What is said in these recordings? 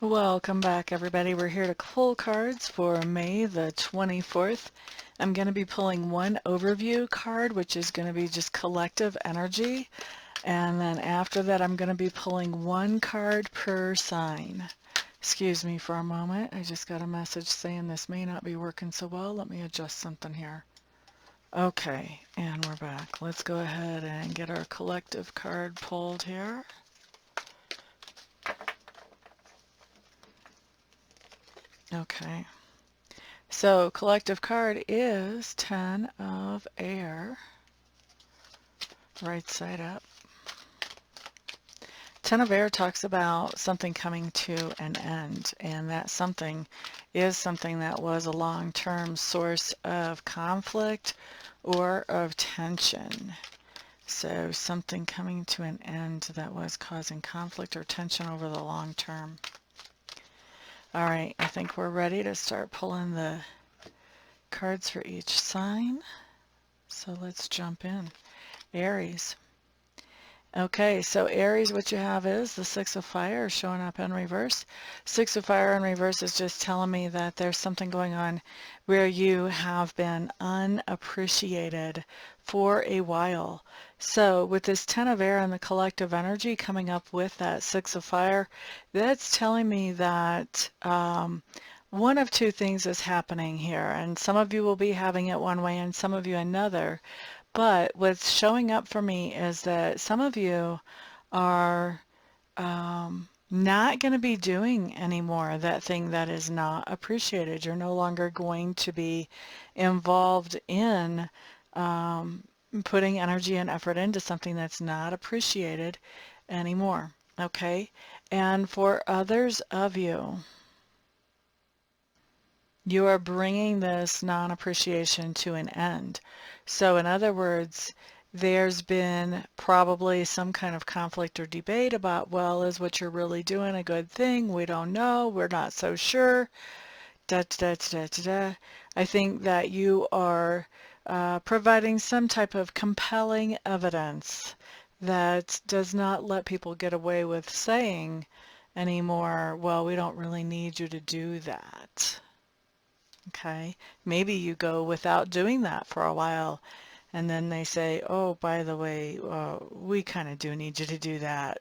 Welcome back, everybody. We're here to pull cards for May the 24th. I'm going to be pulling one overview card, which is going to be just collective energy. And then after that, I'm going to be pulling one card per sign. Excuse me for a moment. I just got a message saying this may not be working so well. Let me adjust something here. Okay, and we're back. Let's go ahead and get our collective card pulled here. Okay. So collective card is 10 of air, right side up. 10 of air talks about something coming to an end, and that something is something that was a long-term source of conflict or of tension. So something coming to an end that was causing conflict or tension over the long term. All right, I think we're ready to start pulling the cards for each sign. So let's jump in. Aries. Okay, so Aries, what you have is the Six of Fire showing up in reverse. Six of Fire in reverse is just telling me that there's something going on where you have been unappreciated for a while. So with this 10 of air and the collective energy coming up with that Six of Fire, that's telling me that one of two things is happening here. And some of you will be having it one way and some of you another. But what's showing up for me is that some of you are not going to be doing anymore that thing that is not appreciated. You're no longer going to be involved in putting energy and effort into something that's not appreciated anymore. Okay? And for others of you, you are bringing this non-appreciation to an end. So in other words, there's been probably some kind of conflict or debate about, well, is what you're really doing a good thing? We don't know. We're not so sure. Da, da, da, da, da, da. I think that you are providing some type of compelling evidence that does not let people get away with saying anymore, well, we don't really need you to do that. Okay, maybe you go without doing that for a while, and then they say, oh, by the way, we kind of do need you to do that.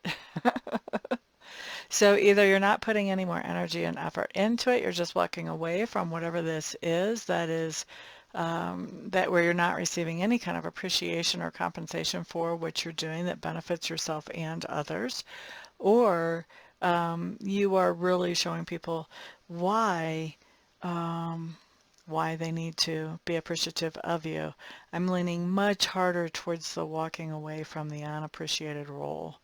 So either you're not putting any more energy and effort into it, you're just walking away from whatever this is that is that where you're not receiving any kind of appreciation or compensation for what you're doing that benefits yourself and others, or you are really showing people why why they need to be appreciative of you. I'm leaning much harder towards the walking away from the unappreciated role.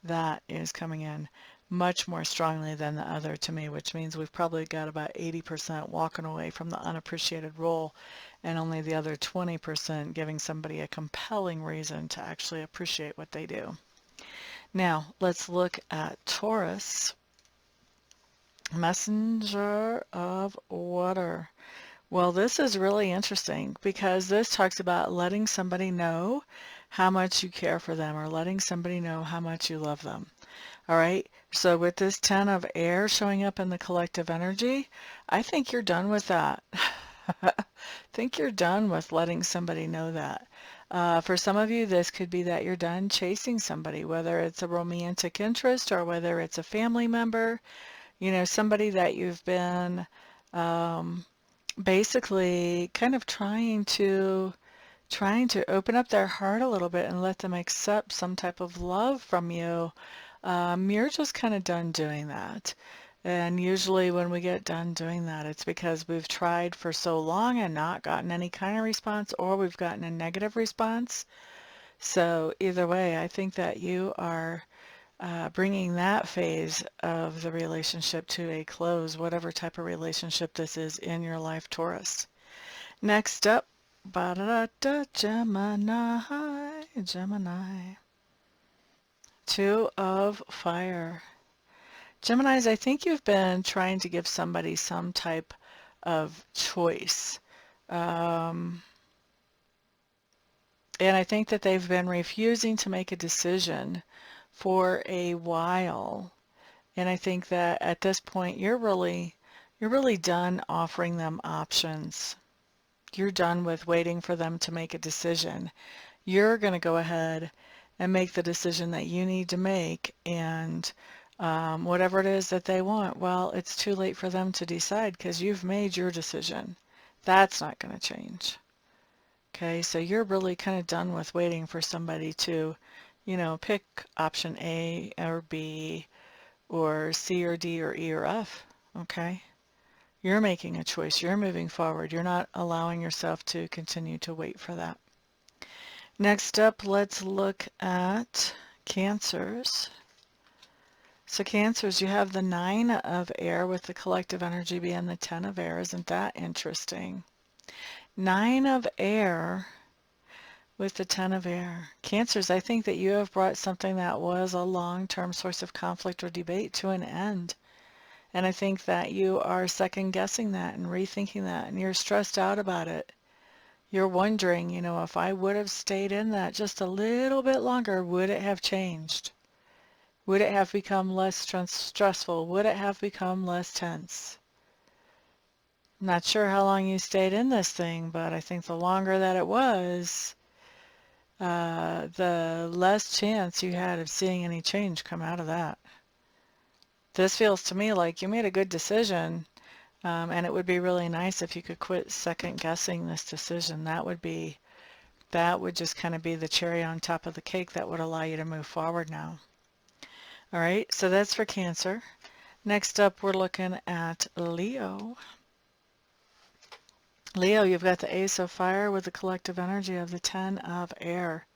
That is coming in much more strongly than the other to me, which means we've probably got about 80% walking away from the unappreciated role and only the other 20% giving somebody a compelling reason to actually appreciate what they do. Now, let's look at Taurus, messenger of water. Well, this is really interesting because this talks about letting somebody know how much you care for them or letting somebody know how much you love them. All right, so with this 10 of air showing up in the collective energy, I think you're done with that. I think you're done with letting somebody know that. For some of you, this could be that you're done chasing somebody, whether it's a romantic interest or whether it's a family member, you know, somebody that you've been basically kind of trying to open up their heart a little bit and let them accept some type of love from you. You're just kind of done doing that. And usually when we get done doing that, it's because we've tried for so long and not gotten any kind of response, or we've gotten a negative response. So either way, I think that you are bringing that phase of the relationship to a close, whatever type of relationship this is in your life, Taurus. Next up, ba-da-da-da, Gemini. Two of fire. Geminis, I think you've been trying to give somebody some type of choice. And I think that they've been refusing to make a decision for a while. And I think that at this point you're really done offering them options. You're done with waiting for them to make a decision. You're going to go ahead and make the decision that you need to make, and whatever it is that they want, well, it's too late for them to decide because you've made your decision. That's not going to change. Okay, so you're really kind of done with waiting for somebody to, pick option A or B or C or D or E or F. Okay, you're making a choice. You're moving forward. You're not allowing yourself to continue to wait for that. Next up, let's look at Cancers. So Cancers, you have the 9 of air with the collective energy being the 10 of air. Isn't that interesting? 9 of air with the 10 of air. Cancers, I think that you have brought something that was a long-term source of conflict or debate to an end. And I think that you are second guessing that and rethinking that, and you're stressed out about it. You're wondering, if I would have stayed in that just a little bit longer, would it have changed? Would it have become less stressful? Would it have become less tense? I'm not sure how long you stayed in this thing, but I think the longer that it was, the less chance you had of seeing any change come out of that. This feels to me like you made a good decision, and it would be really nice if you could quit second guessing this decision. That would just kind of be the cherry on top of the cake that would allow you to move forward now. All right, so that's for Cancer. Next up, we're looking at Leo. Leo, you've got the Ace of Fire with the collective energy of the 10 of air.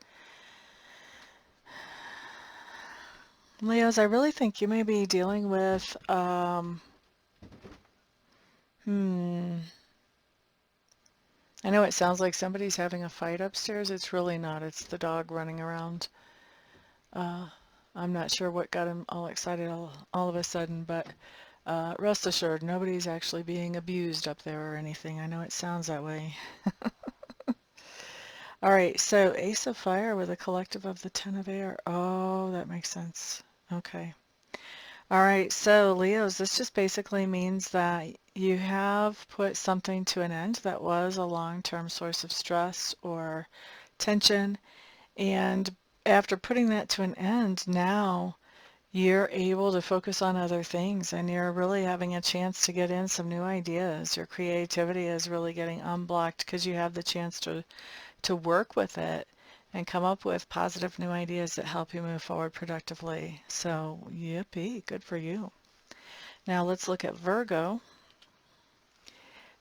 Leos, I really think you may be dealing with, I know it sounds like somebody's having a fight upstairs. It's really not. It's the dog running around. I'm not sure what got him all excited all of a sudden, but rest assured, nobody's actually being abused up there or anything. I know it sounds that way. All right, so Ace of Fire with a collective of the 10 of air. Oh, that makes sense. Okay. All right, so Leos, this just basically means that you have put something to an end that was a long-term source of stress or tension, and after putting that to an end, now you're able to focus on other things, and you're really having a chance to get in some new ideas. Your creativity is really getting unblocked because you have the chance to work with it and come up with positive new ideas that help you move forward productively. So, yippee, good for you. Now let's look at Virgo.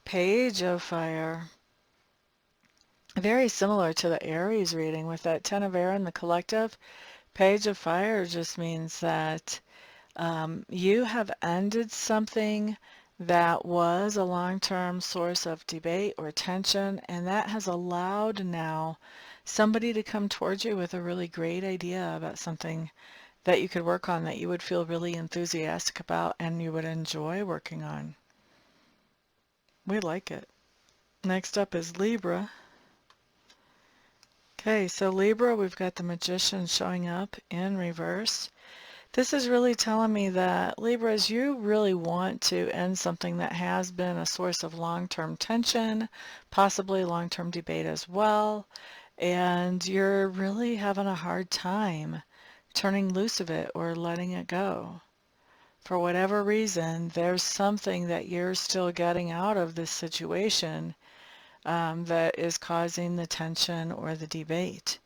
Page of Fire. Very similar to the Aries reading with that 10 of air in the collective. Page of Fire just means that you have ended something that was a long-term source of debate or tension, and that has allowed now somebody to come towards you with a really great idea about something that you could work on that you would feel really enthusiastic about and you would enjoy working on. We like it. Next up is Libra. Okay, so Libra, we've got the Magician showing up in reverse. This is really telling me that, Libras, you really want to end something that has been a source of long-term tension, possibly long-term debate as well, and you're really having a hard time turning loose of it or letting it go. For whatever reason, there's something that you're still getting out of this situation that is causing the tension or the debate,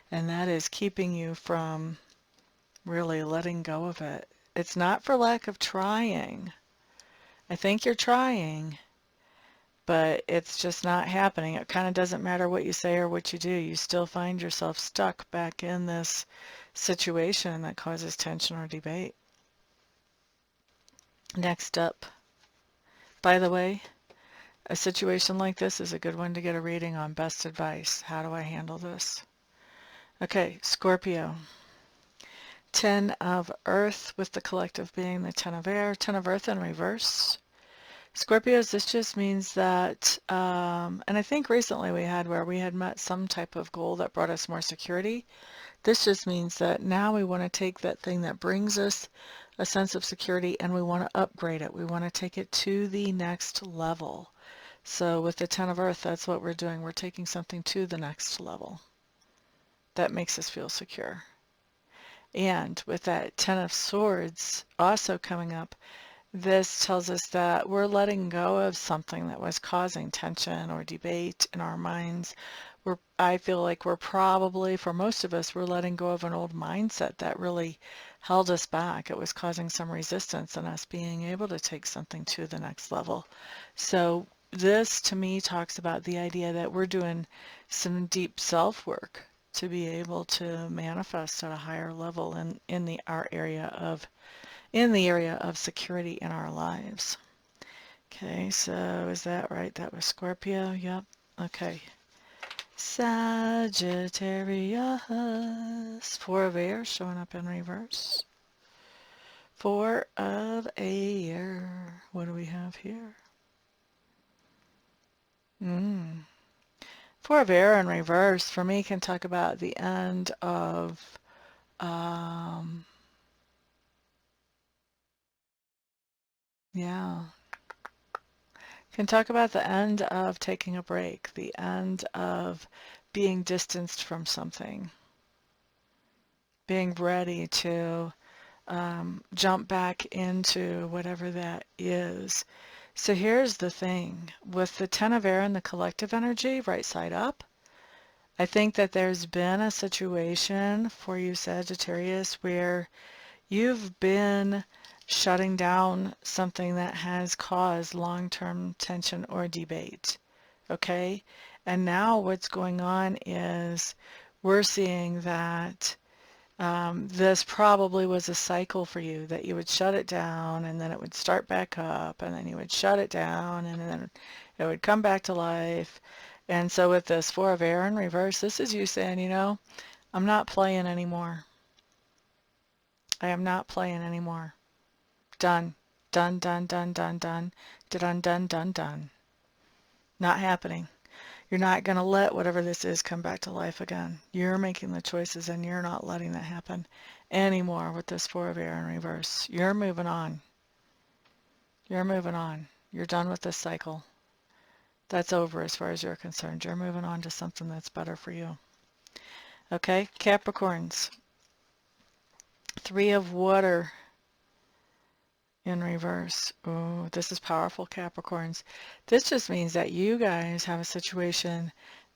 and that is keeping you from really letting go of it. It's not for lack of trying. I think you're trying, but it's just not happening. It kind of doesn't matter what you say or what you do. You still find yourself stuck back in this situation that causes tension or debate. Next up, by the way, a situation like this is a good one to get a reading on. Best advice. How do I handle this? Okay, Scorpio. 10 of earth with the collective being the 10 of air. 10 of earth in reverse. Scorpios, this just means that, and I think recently we had where we had met some type of goal that brought us more security. This just means that now we want to take that thing that brings us a sense of security, and we want to upgrade it. We want to take it to the next level. So with the Ten of Earth, that's what we're doing. We're taking something to the next level. That makes us feel secure. And with that Ten of Swords also coming up, this tells us that we're letting go of something that was causing tension or debate in our minds. I feel like we're probably, for most of us, we're letting go of an old mindset that really held us back. It was causing some resistance in us being able to take something to the next level. So this, to me, talks about the idea that we're doing some deep self-work to be able to manifest at a higher level in the area of security in our lives. Okay, so is that right? That was Scorpio. Yep. Okay. Sagittarius. Four of Air showing up in reverse. Four of Air. What do we have here? Four of Air in reverse for me can talk about the end of yeah. Can talk about the end of taking a break, the end of being distanced from something, being ready to jump back into whatever that is. So here's the thing. With the Ten of Air and the collective energy, right side up, I think that there's been a situation for you, Sagittarius, where you've been shutting down something that has caused long-term tension or debate, okay? And now what's going on is we're seeing that this probably was a cycle for you, that you would shut it down and then it would start back up and then you would shut it down and then it would come back to life. And so with this Four of Air in reverse, this is you saying, you know, I'm not playing anymore. I am not playing anymore. Done. Done, done, done, done, done. Done, done, done, done. Not happening. You're not going to let whatever this is come back to life again. You're making the choices and you're not letting that happen anymore with this Four of Air in reverse. You're moving on. You're moving on. You're done with this cycle. That's over as far as you're concerned. You're moving on to something that's better for you. Okay, Capricorns. Three of Water in reverse. Oh, this is powerful, Capricorns. This just means that you guys have a situation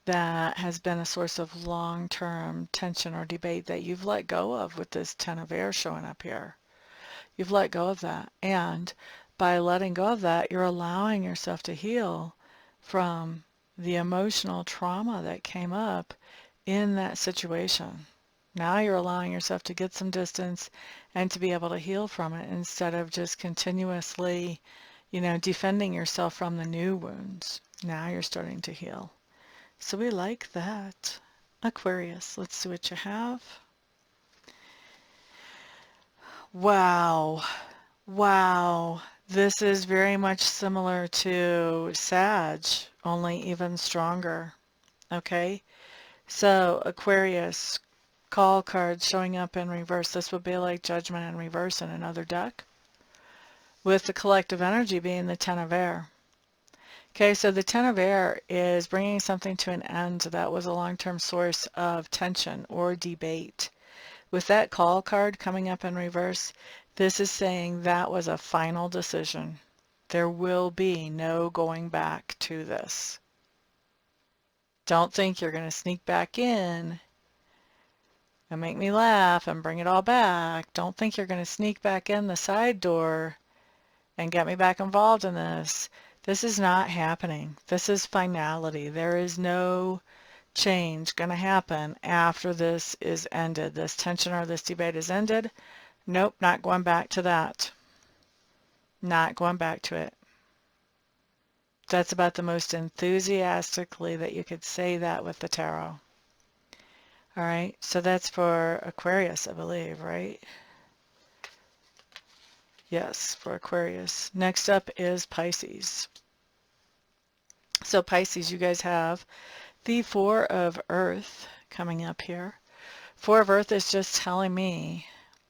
that has been a source of long-term tension or debate that you've let go of with this Ten of Air showing up here. You've let go of that. And by letting go of that, you're allowing yourself to heal from the emotional trauma that came up in that situation. Now you're allowing yourself to get some distance and to be able to heal from it instead of just continuously, you know, defending yourself from the new wounds. Now you're starting to heal. So we like that. Aquarius, let's see what you have. Wow. Wow. This is very much similar to Sag, only even stronger. Okay? So Aquarius, call card showing up in reverse. This would be like Judgment in reverse in another deck, with the collective energy being the Ten of Air. Okay, so the Ten of Air is bringing something to an end that was a long-term source of tension or debate. With that call card coming up in reverse, this is saying that was a final decision. There will be no going back to this. Don't think you're going to sneak back in and make me laugh and bring it all back. Don't think you're going to sneak back in the side door and get me back involved in this. This is not happening. This is finality. There is no change going to happen after this is ended. This tension or this debate is ended. Nope, not going back to that. Not going back to it. That's about the most enthusiastically that you could say that with the tarot. All right, so that's for Aquarius, I believe, right? Yes, for Aquarius. Next up is Pisces. So Pisces, you guys have the Four of Earth coming up here. Four of Earth is just telling me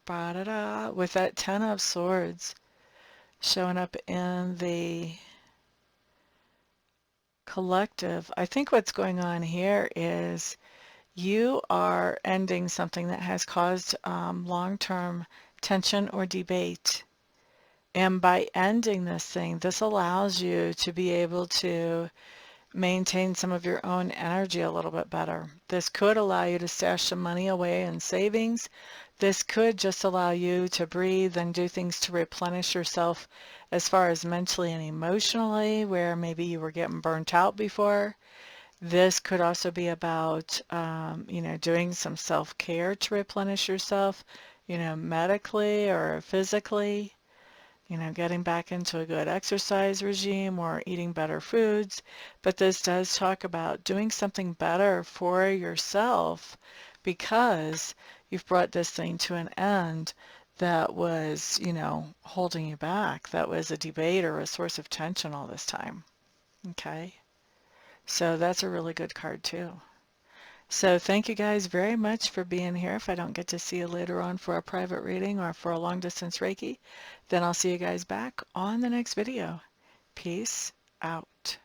Ba-da-da, with that Ten of Swords showing up in the collective. I think what's going on here is you are ending something that has caused long-term tension or debate. And by ending this thing, this allows you to be able to maintain some of your own energy a little bit better. This could allow you to stash some money away in savings. This could just allow you to breathe and do things to replenish yourself as far as mentally and emotionally, where maybe you were getting burnt out before. This could also be about, doing some self-care to replenish yourself, medically or physically. Getting back into a good exercise regime or eating better foods. But this does talk about doing something better for yourself because you've brought this thing to an end that was, holding you back. That was a debate or a source of tension all this time. Okay? So that's a really good card too. So thank you guys very much for being here. If I don't get to see you later on for a private reading or for a long distance Reiki, then I'll see you guys back on the next video. Peace out.